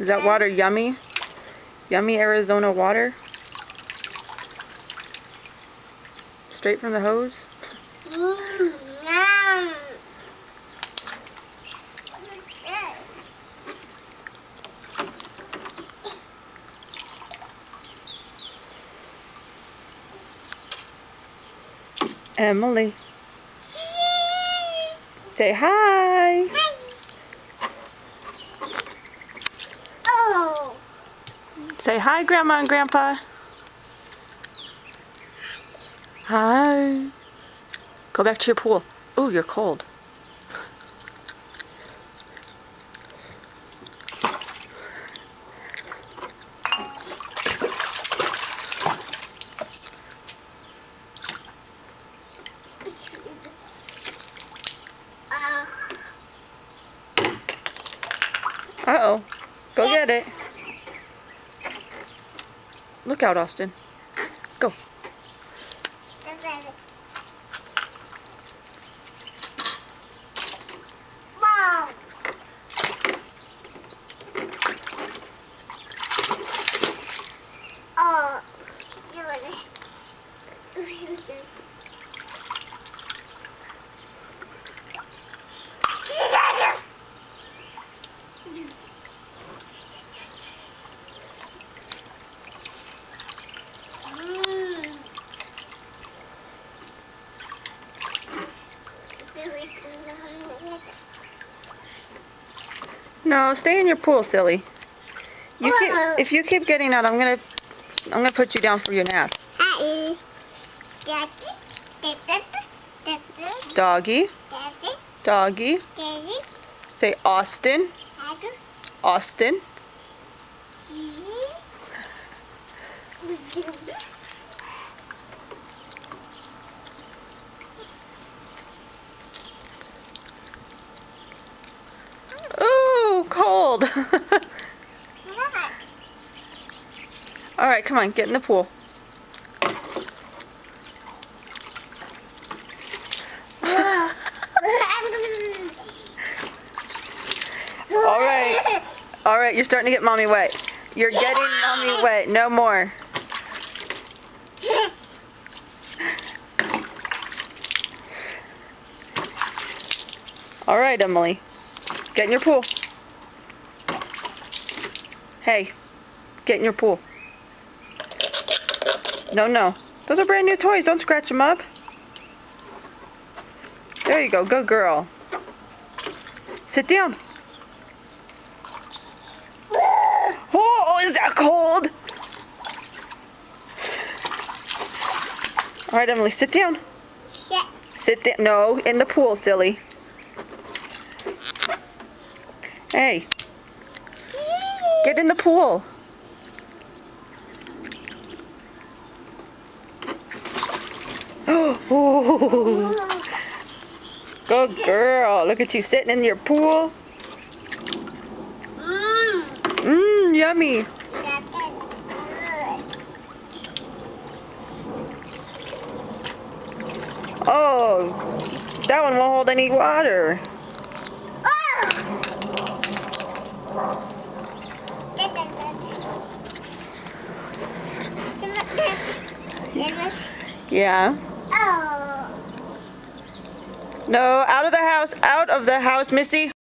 Is that water yummy? Yummy Arizona water? Straight from the hose? Yum. Emily. Say hi. Hi. Oh. Say hi, Grandma and Grandpa. Hi. Go back to your pool. Ooh, you're cold. Uh-oh. Go get it. Look out, Austin. Go. Mom. Oh. No, stay in your pool, silly. If you keep getting out, I'm gonna put you down for your nap. Doggy. Doggy. Say Austin. Austin. Ooh, cold. All right, come on, get in the pool. All right, you're starting to get mommy wet. You're getting mommy wet. No more. All right, Emily. Get in your pool. Hey, get in your pool. No, no. Those are brand new toys. Don't scratch them up. There you go. Good girl. Sit down. Oh, is that cold? All right, Emily, sit down. Sit down. No, in the pool, silly. Hey, get in the pool. Oh, good girl. Look at you sitting in your pool. Mmm, yummy. Oh, that one won't hold any water. Yeah. Oh. No, out of the house, Missy.